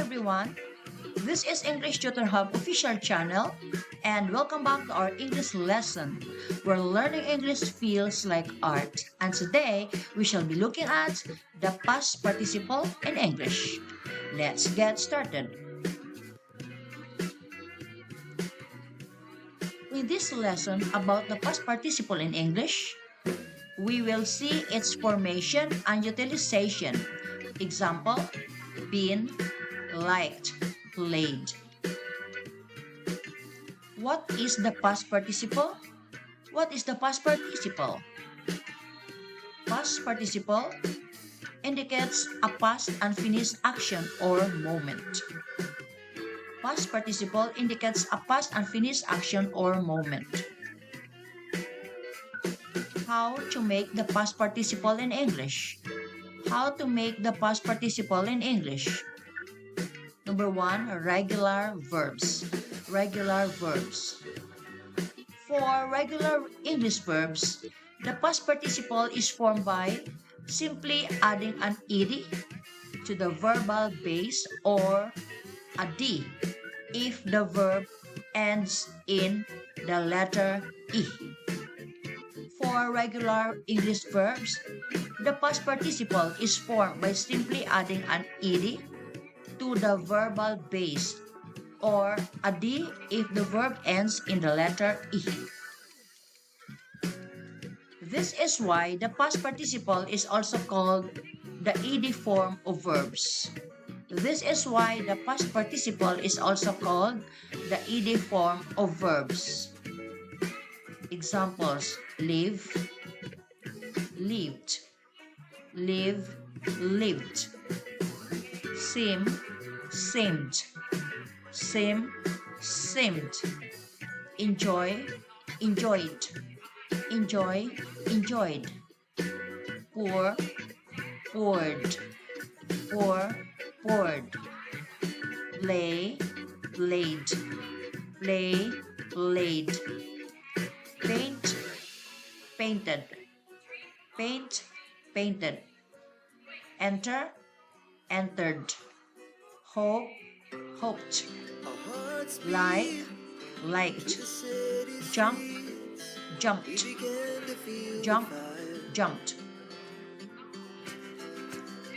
everyone. This is English Tutor Hub official channel and welcome back to our English lesson where learning English feels like art. And today we shall be looking at the past participle in English. Let's get started. In this lesson about the past participle in English, we will see its formation and utilization. Example, been, liked, played. What is the past participle? What is the past participle? Past participle indicates a past unfinished action or moment. Past participle indicates a past unfinished action or moment. How to make the past participle in English? How to make the past participle in English? Number 1, regular verbs. Regular verbs. For regular English verbs, the past participle is formed by simply adding an ed to the verbal base or a d if the verb ends in the letter e. For regular English verbs, the past participle is formed by simply adding an ed to the verbal base or a d if the verb ends in the letter e. This is why the past participle is also called the ed form of verbs. This is why the past participle is also called the ed form of verbs. Examples: live, lived, live, lived, seem, seemed, seem, seemed, enjoy, enjoyed, enjoy, enjoyed, pour, poured, pour, poured, play, played, play, played, paint, painted, paint, painted, enter, entered, hope, hoped, like, liked, jump, jumped, jump, jumped.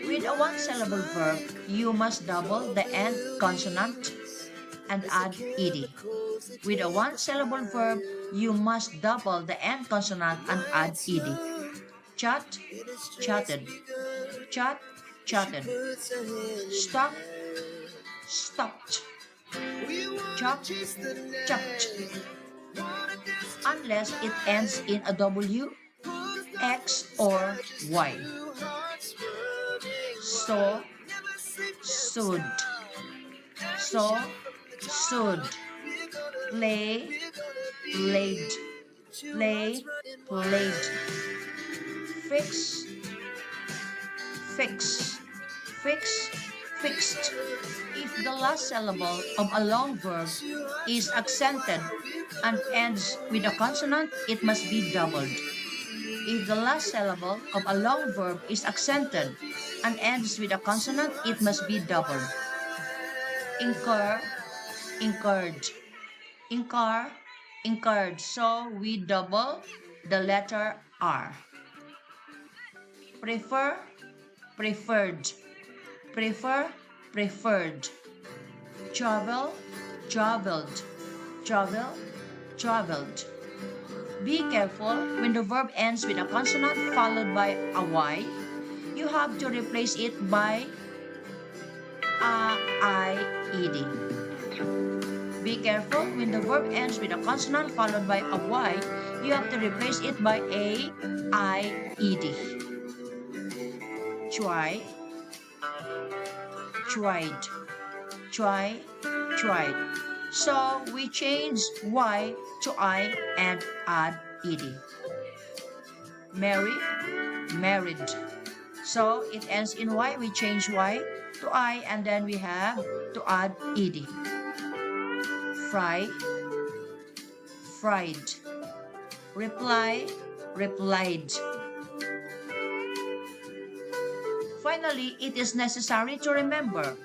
With a one-syllable verb, you must double the end consonant and add ed. With a one-syllable verb, you must double the end consonant and add ed. Chat, chatted, chat, chatted, stop, stopped, chop, chopped. Unless it ends in a W, X, or Y. So, should, so, should, play, played, play, played, fix, fix, fix, fixed. If the last syllable of a long verb is accented and ends with a consonant, it must be doubled. If the last syllable of a long verb is accented and ends with a consonant, it must be doubled. Incur, incurred, incur, incurred. So we double the letter R. Prefer, preferred, prefer, preferred. Travel, traveled, travel, traveled. Be careful when the verb ends with a consonant followed by a Y. You have to replace it by a I-ed. Be careful when the verb ends with a consonant followed by a Y. You have to replace it by a I-ed. Try, tried, try, tried. So we change Y to I and add ed. Marry, married. So it ends in Y, we change Y to I and then we have to add ed. Fry, fried. Reply, replied. Finally, it is necessary to remember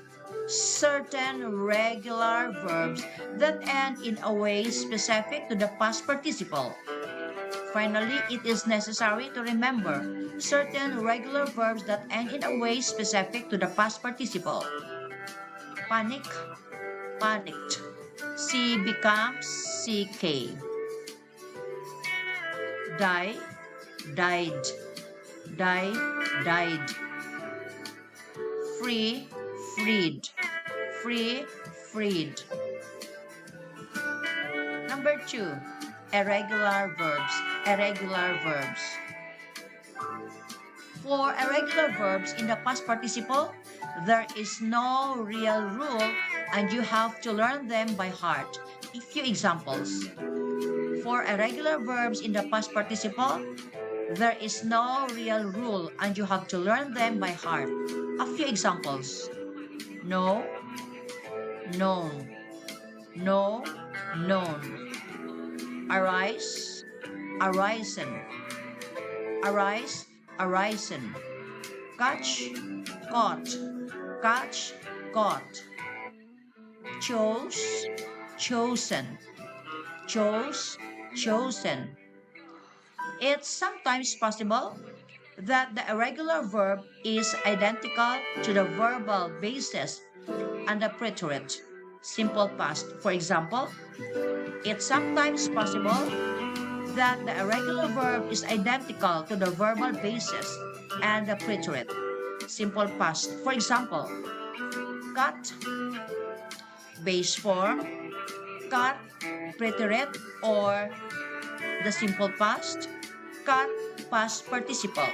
certain regular verbs that end in a way specific to the past participle. Finally, it is necessary to remember certain regular verbs that end in a way specific to the past participle. Panic, panicked. C becomes CK. Die, died. Die, died. Free, freed. Free, freed. Number 2, irregular verbs. Irregular verbs. For irregular verbs in the past participle, there is no real rule and you have to learn them by heart. A few examples. For irregular verbs in the past participle, there is no real rule and you have to learn them by heart. A few examples. No, known. No, known. Arise, arisen. Arise, arisen. Catch, caught. Catch, caught. Chose, chosen. Chose, chosen. It's sometimes possible that the irregular verb is identical to the verbal basis and the preterite, simple past. For example, it's sometimes possible that the irregular verb is identical to the verbal basis and the preterite, simple past. For example, cut, base form, cut, preterite, or the simple past, cut, past participle.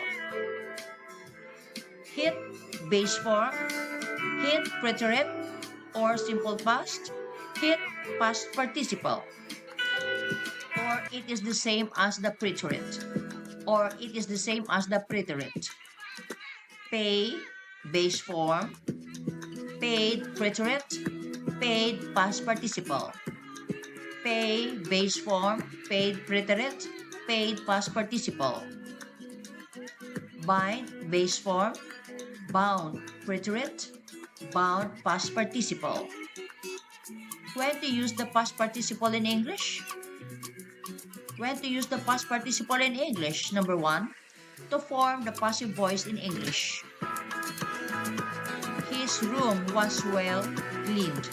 Hit, base form, hit, preterite, or simple past, hit, past participle. Or it is the same as the preterite. Or it is the same as the preterite. Pay, base form, paid, preterite, paid, past participle. Pay, base form, paid, preterite, paid, past participle. Bind, base form, bound, preterite, bound, past participle. When to use the past participle in English? When to use the past participle in English? Number 1, to form the passive voice in English. His room was well cleaned.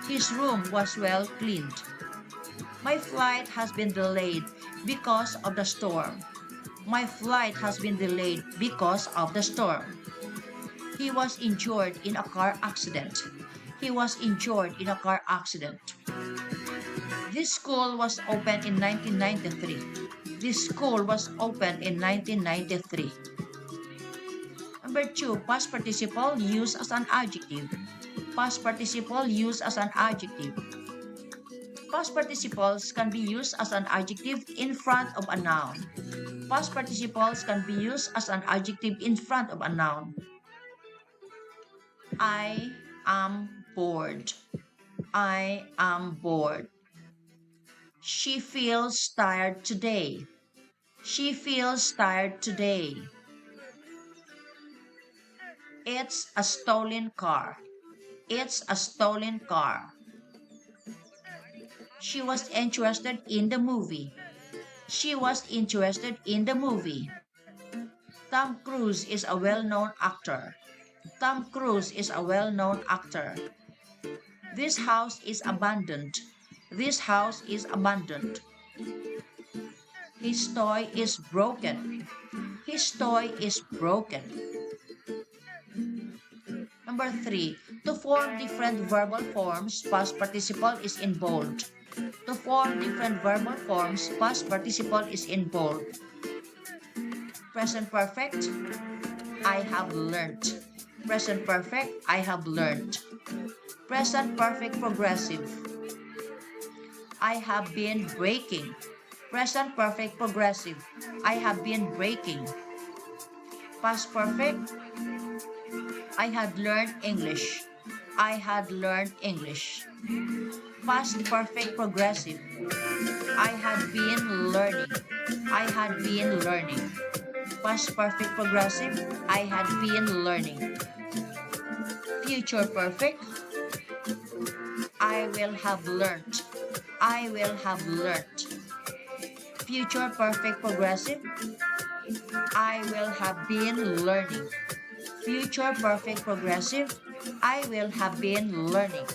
His room was well cleaned. My flight has been delayed because of the storm. My flight has been delayed because of the storm. He was injured in a car accident. He was injured in a car accident. This school was opened in 1993. This school was opened in 1993. Number 2, past participle used as an adjective. Past participle used as an adjective. Past participles can be used as an adjective in front of a noun. Past participles can be used as an adjective in front of a noun. I am bored. I am bored. She feels tired today. She feels tired today. It's a stolen car. It's a stolen car. She was interested in the movie. She was interested in the movie. Tom Cruise is a well-known actor. Tom Cruise is a well-known actor. This house is abandoned. This house is abandoned. His toy is broken. His toy is broken. Number 3, to form different verbal forms, past participle is in bold. To form different verbal forms, past participle is in bold. Present perfect, I have learned. Present perfect, I have learned. Present perfect progressive, I have been breaking. Present perfect progressive, I have been breaking. Past perfect, I had learned English. I had learned English. Past perfect progressive, I had been learning. I had been learning. Past perfect progressive, I had been learning. Future perfect. I will have learned. I will have learned. Future perfect progressive. I will have been learning. Future perfect progressive. I will have been learning.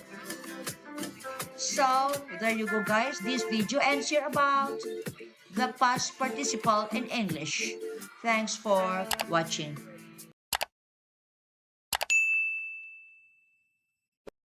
So, there you go guys. This video ends here about the past participle in English. Thanks for watching.